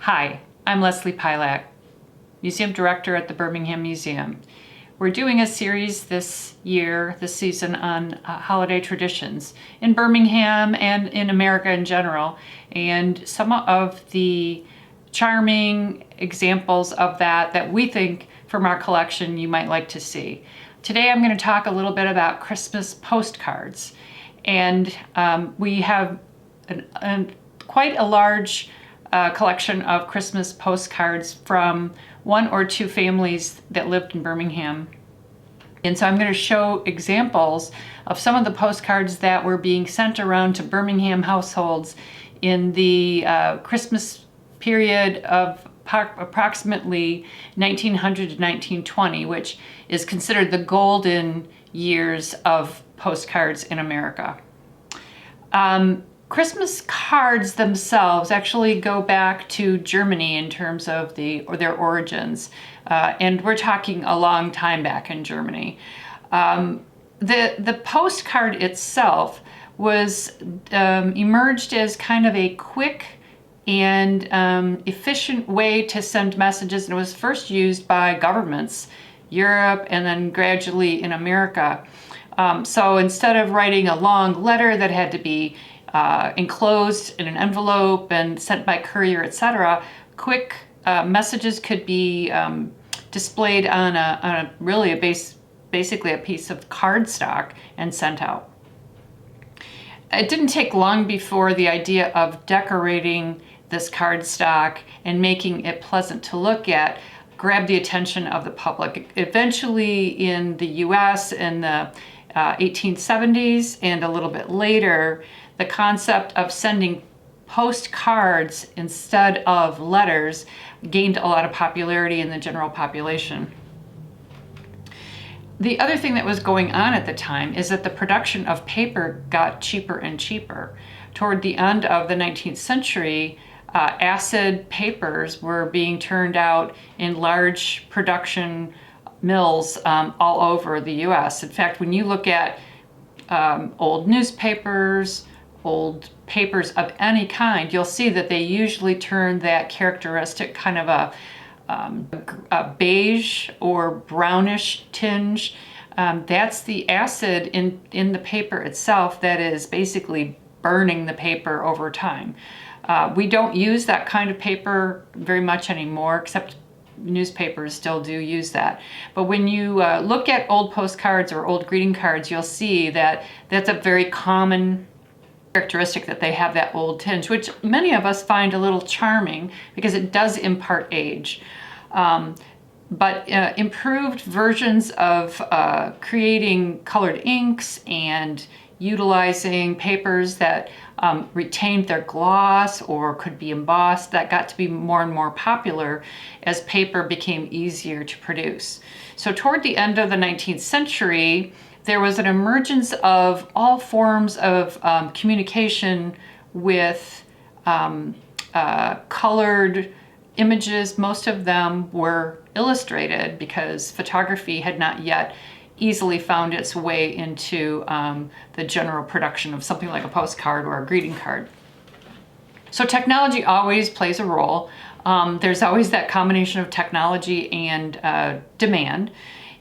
Hi, I'm Leslie Pielack, Museum Director at the Birmingham Museum. We're doing a series this season on holiday traditions in Birmingham and in America in general, and some of the charming examples of that we think from our collection you might like to see. Today I'm going to talk a little bit about Christmas postcards, and we have quite a large collection of Christmas postcards from one or two families that lived in Birmingham. And so I'm going to show examples of some of the postcards that were being sent around to Birmingham households in the Christmas period of approximately 1900 to 1920, which is considered the golden years of postcards in America. Christmas cards themselves actually go back to Germany in terms of their origins, and we're talking a long time back in Germany. The postcard itself was emerged as kind of a quick and efficient way to send messages, and it was first used by governments, Europe, and then gradually in America. So instead of writing a long letter that had to be enclosed in an envelope and sent by courier, etc., quick messages could be displayed on basically a piece of cardstock and sent out. It didn't take long before the idea of decorating this cardstock and making it pleasant to look at grabbed the attention of the public. Eventually in the US in the 1870s and a little bit later, the concept of sending postcards instead of letters gained a lot of popularity in the general population. The other thing that was going on at the time is that the production of paper got cheaper and cheaper. Toward the end of the 19th century, acid papers were being turned out in large production mills all over the US. In fact, when you look at old newspapers, old papers of any kind, you'll see that they usually turn that characteristic kind of a beige or brownish tinge. That's the acid in the paper itself that is basically burning the paper over time. We don't use that kind of paper very much anymore, except newspapers still do use that. But when you look at old postcards or old greeting cards, you'll see that that's a very common characteristic, that they have that old tinge, which many of us find a little charming because it does impart age. But improved versions of creating colored inks and utilizing papers that retained their gloss or could be embossed, that got to be more and more popular as paper became easier to produce. So toward the end of the 19th century, there was an emergence of all forms of communication with colored images. Most of them were illustrated because photography had not yet easily found its way into the general production of something like a postcard or a greeting card. So technology always plays a role. There's always that combination of technology and demand.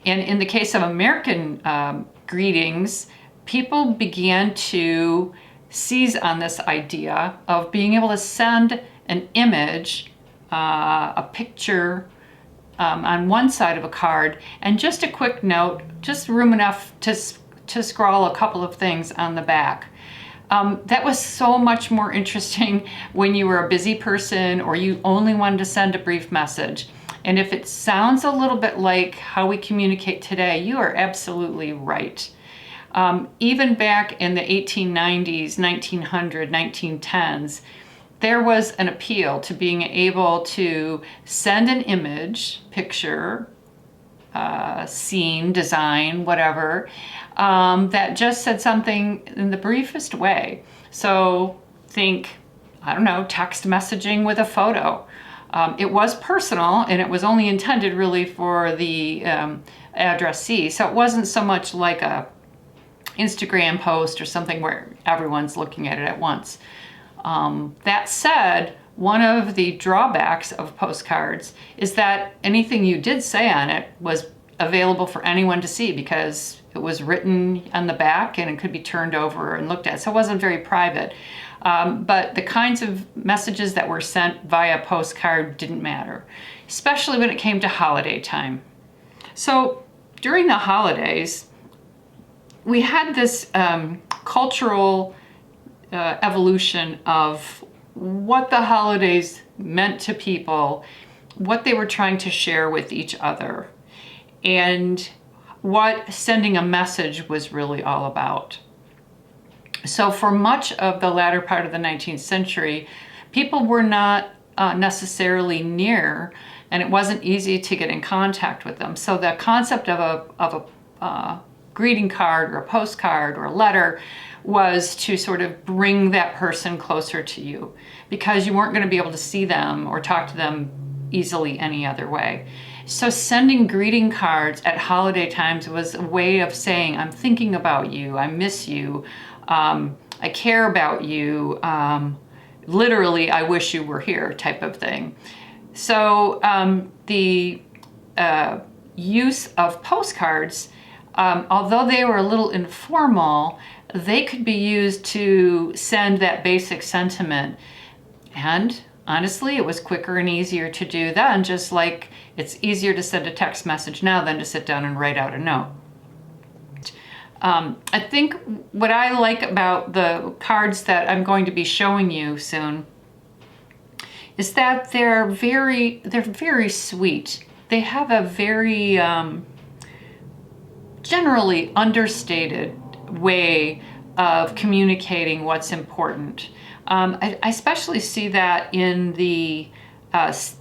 And in the case of American greetings, people began to seize on this idea of being able to send an image, a picture on one side of a card, and just a quick note, just room enough to scrawl a couple of things on the back. That was so much more interesting when you were a busy person or you only wanted to send a brief message. And if it sounds a little bit like how we communicate today, you are absolutely right. Even back in the 1890s, 1900, 1910s, there was an appeal to being able to send an image, picture, scene, design, whatever, that just said something in the briefest way. So think, I don't know, text messaging with a photo. It was personal, and it was only intended really for the addressee. So it wasn't so much like a Instagram post or something where everyone's looking at it at once. That said, one of the drawbacks of postcards is that anything you did say on it was available for anyone to see because it was written on the back and it could be turned over and looked at. So it wasn't very private. But the kinds of messages that were sent via postcard didn't matter, especially when it came to holiday time. So during the holidays, we had this cultural evolution of what the holidays meant to people, what they were trying to share with each other, and what sending a message was really all about. So for much of the latter part of the 19th century, people were not necessarily near, and it wasn't easy to get in contact with them. So the concept of a greeting card or a postcard or a letter was to sort of bring that person closer to you, because you weren't going to be able to see them or talk to them easily any other way. So sending greeting cards at holiday times was a way of saying, I'm thinking about you, I miss you, I care about you, literally, I wish you were here type of thing. So the use of postcards, although they were a little informal, they could be used to send that basic sentiment. And honestly, it was quicker and easier to do then, just like it's easier to send a text message now than to sit down and write out a note. I think what I like about the cards that I'm going to be showing you soon is that they're very sweet. They have a very generally understated way of communicating what's important. I especially see that in the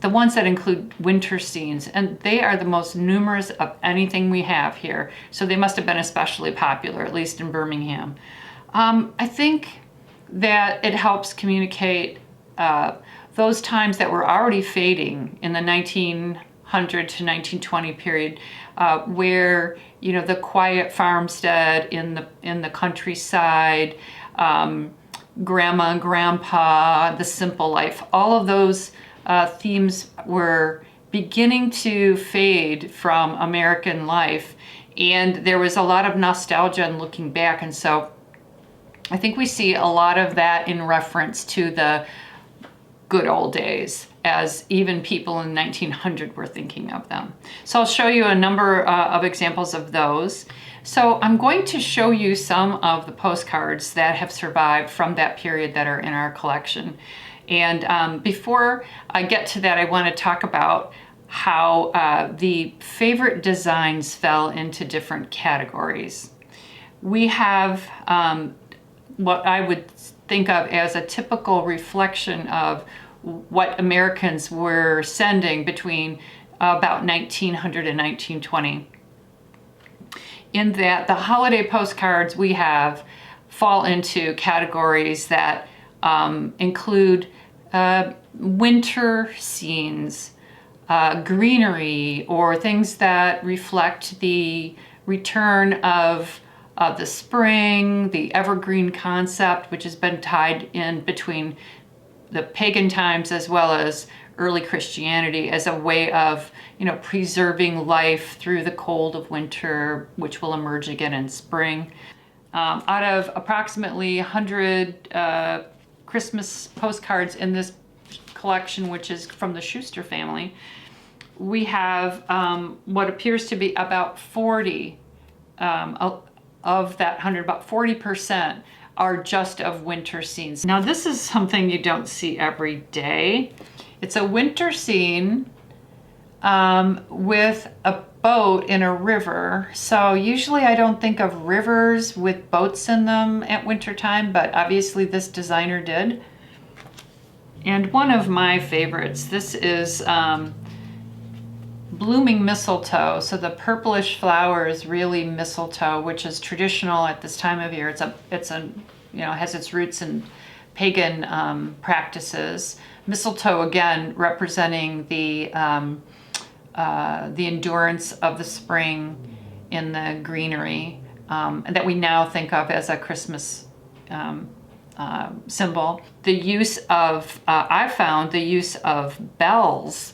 ones that include winter scenes, and they are the most numerous of anything we have here. So they must have been especially popular, at least in Birmingham. I think that it helps communicate those times that were already fading in the 1900 to 1920 period, where the quiet farmstead in the countryside, grandma and grandpa, the simple life, all of those themes were beginning to fade from American life, and there was a lot of nostalgia and looking back. And so I think we see a lot of that in reference to the good old days, as even people in 1900 were thinking of them. So I'll show you a number of examples of those. So I'm going to show you some of the postcards that have survived from that period that are in our collection. And before I get to that, I want to talk about how the favorite designs fell into different categories. We have what I would think of as a typical reflection of what Americans were sending between about 1900 and 1920. In that the holiday postcards we have fall into categories that include winter scenes, greenery, or things that reflect the return of the spring, the evergreen concept, which has been tied in between the pagan times as well as early Christianity as a way of, preserving life through the cold of winter, which will emerge again in spring. Out of approximately 100 Christmas postcards in this collection, which is from the Schuster family, we have what appears to be about 40 of that 100, about 40% are just of winter scenes. Now this is something you don't see every day. It's a winter scene with a boat in a river. So usually I don't think of rivers with boats in them at wintertime, but obviously this designer did. And one of my favorites, this is blooming mistletoe. So the purplish flower is really mistletoe, which is traditional at this time of year. It's has its roots in pagan practices. Mistletoe, again, representing the endurance of the spring in the greenery, that we now think of as a Christmas symbol. The use of, I found the use of bells,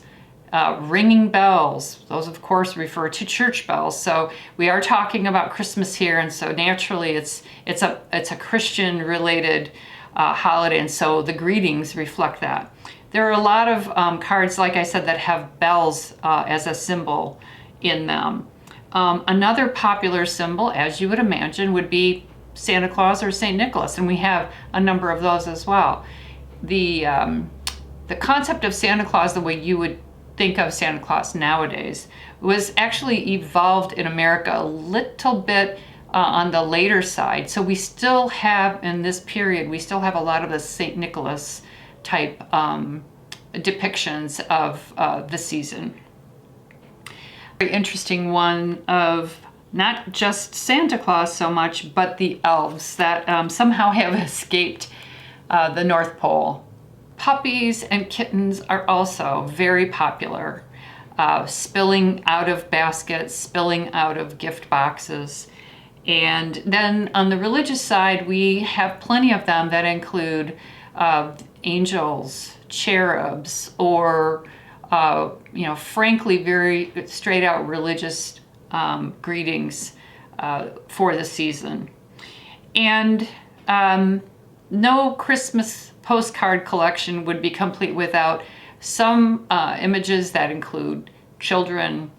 ringing bells. Those, of course, refer to church bells. So we are talking about Christmas here, and so naturally, it's a Christian-related holiday, and so the greetings reflect that. There are a lot of cards, like I said, that have bells as a symbol in them. Another popular symbol, as you would imagine, would be Santa Claus or St. Nicholas, and we have a number of those as well. The concept of Santa Claus, the way you would think of Santa Claus nowadays, was actually evolved in America a little bit on the later side. So we still have, in this period, we still have a lot of the St. Nicholas type depictions of the season. Very interesting one of not just Santa Claus so much, but the elves that somehow have escaped the North Pole. Puppies and kittens are also very popular, spilling out of baskets, spilling out of gift boxes. And then on the religious side, we have plenty of them that include angels, cherubs, or frankly, very straight out religious greetings for the season. And no Christmas postcard collection would be complete without some images that include children,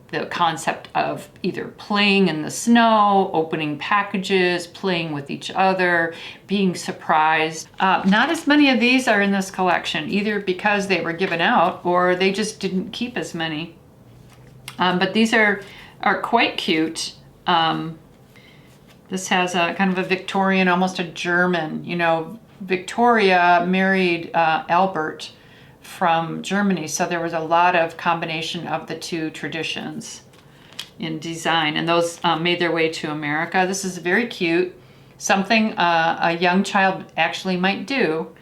the concept of either playing in the snow, opening packages, playing with each other, being surprised. Not as many of these are in this collection, either because they were given out or they just didn't keep as many. But these are quite cute. This has a kind of a Victorian, almost a German, Victoria married Albert from Germany, so there was a lot of combination of the two traditions in design, and those made their way to America. This is very cute, something a young child actually might do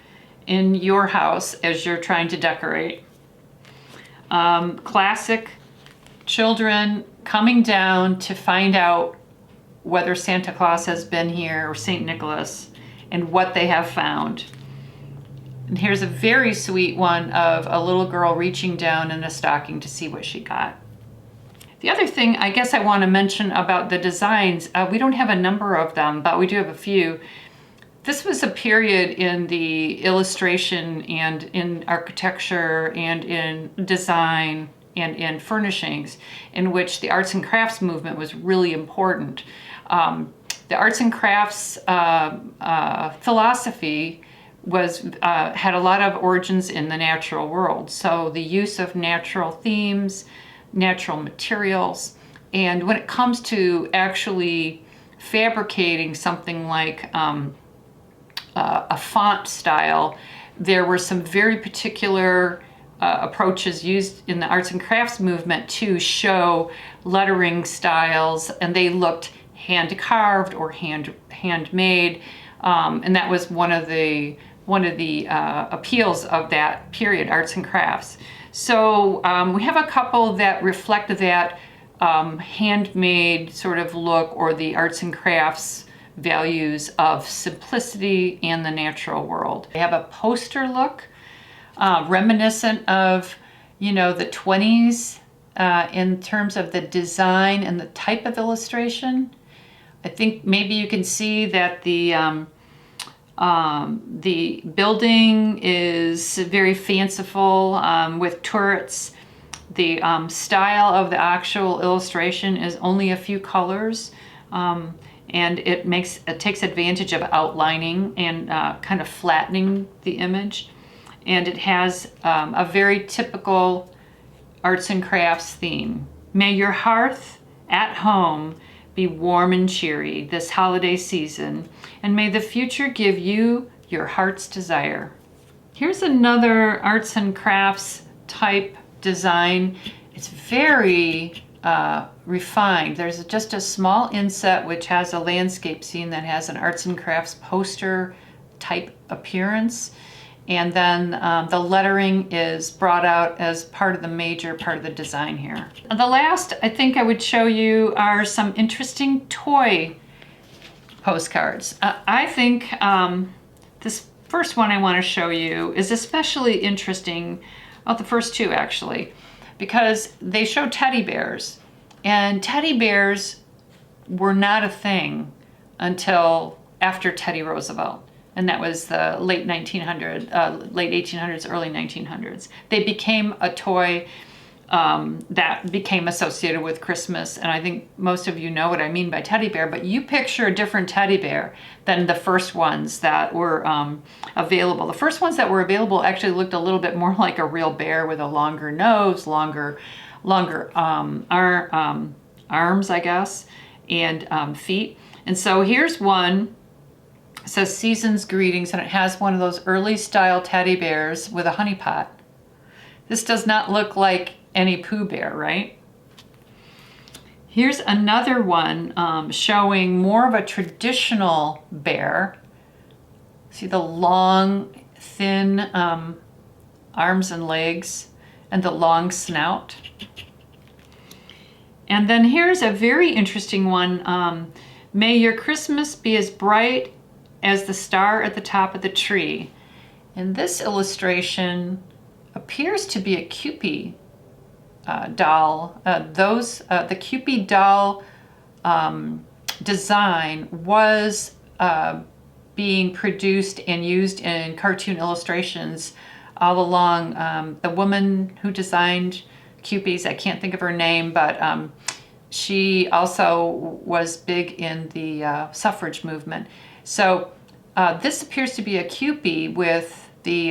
in your house as you're trying to decorate. Classic children coming down to find out whether Santa Claus has been here or St. Nicholas, and what they have found. And here's a very sweet one of a little girl reaching down in a stocking to see what she got. The other thing I guess I want to mention about the designs, we don't have a number of them, but we do have a few. This was a period in the illustration and in architecture and in design and in furnishings in which the arts and crafts movement was really important. The arts and crafts philosophy had a lot of origins in the natural world. So the use of natural themes, natural materials, and when it comes to actually fabricating something like a font style, there were some very particular approaches used in the arts and crafts movement to show lettering styles, and they looked hand carved or handmade, and that was one of the appeals of that period, arts and crafts. So we have a couple that reflect that handmade sort of look, or the arts and crafts values of simplicity and the natural world. They have a poster look, reminiscent of the 20s in terms of the design and the type of illustration. I think maybe you can see that the building is very fanciful with turrets. The style of the actual illustration is only a few colors, and it takes advantage of outlining and kind of flattening the image. And it has a very typical arts and crafts theme. May your hearth at home be warm and cheery this holiday season, and may the future give you your heart's desire. Here's another arts and crafts type design. It's very refined. There's just a small inset which has a landscape scene that has an arts and crafts poster type appearance. And then the lettering is brought out as part of the major part of the design here. The last I think I would show you are some interesting toy postcards. I think This first one I want to show you is especially interesting, well, the first two actually, because they show teddy bears. And teddy bears were not a thing until after Teddy Roosevelt. And that was the late 1800s, early 1900s. They became a toy that became associated with Christmas. And I think most of you know what I mean by teddy bear, but you picture a different teddy bear than the first ones that were available. The first ones that were available actually looked a little bit more like a real bear with a longer nose, longer arms, I guess, and feet. And so here's one. It says Season's Greetings, and it has one of those early style teddy bears with a honey pot. This does not look like any Pooh Bear, right? Here's another one showing more of a traditional bear. See the long, thin arms and legs and the long snout. And then here's a very interesting one. May your Christmas be as bright as the star at the top of the tree. And this illustration appears to be a Kewpie doll. The Kewpie doll design was being produced and used in cartoon illustrations all along. The woman who designed Kewpies, I can't think of her name, but she also was big in the suffrage movement. So this appears to be a Kewpie with the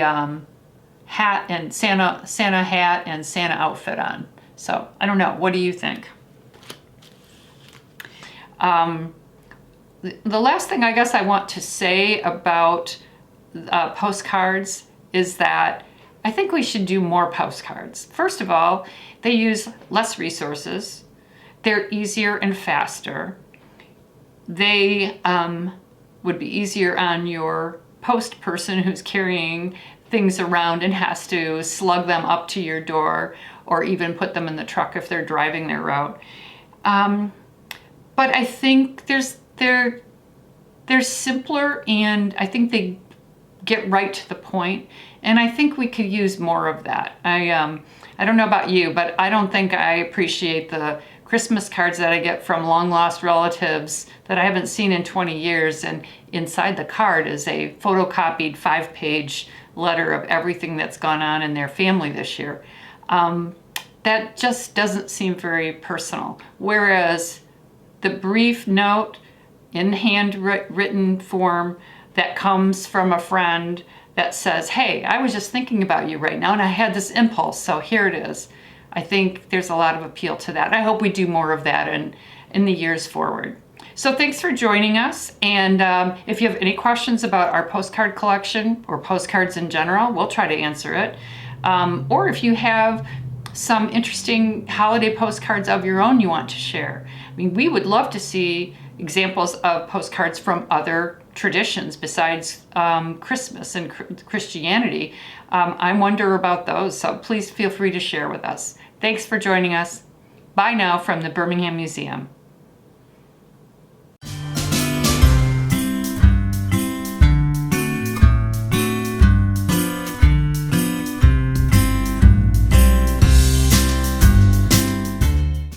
hat and Santa hat and Santa outfit on. So I don't know. What do you think? The last thing I guess I want to say about postcards is that I think we should do more postcards. First of all, they use less resources. They're easier and faster. They would be easier on your post person who's carrying things around and has to slug them up to your door or even put them in the truck if they're driving their route. But I think they're simpler, and I think they get right to the point, and I think we could use more of that. I don't know about you, but I don't think I appreciate the Christmas cards that I get from long lost relatives that I haven't seen in 20 years, and inside the card is a photocopied 5-page letter of everything that's gone on in their family this year. That just doesn't seem very personal. Whereas the brief note in handwritten form that comes from a friend that says, hey, I was just thinking about you right now and I had this impulse, so here it is. I think there's a lot of appeal to that. I hope we do more of that in the years forward. So thanks for joining us. And if you have any questions about our postcard collection or postcards in general, we'll try to answer it. Or if you have some interesting holiday postcards of your own you want to share. I mean, we would love to see examples of postcards from other traditions besides Christmas and Christianity. I wonder about those, so please feel free to share with us. Thanks for joining us. Bye now from the Birmingham Museum.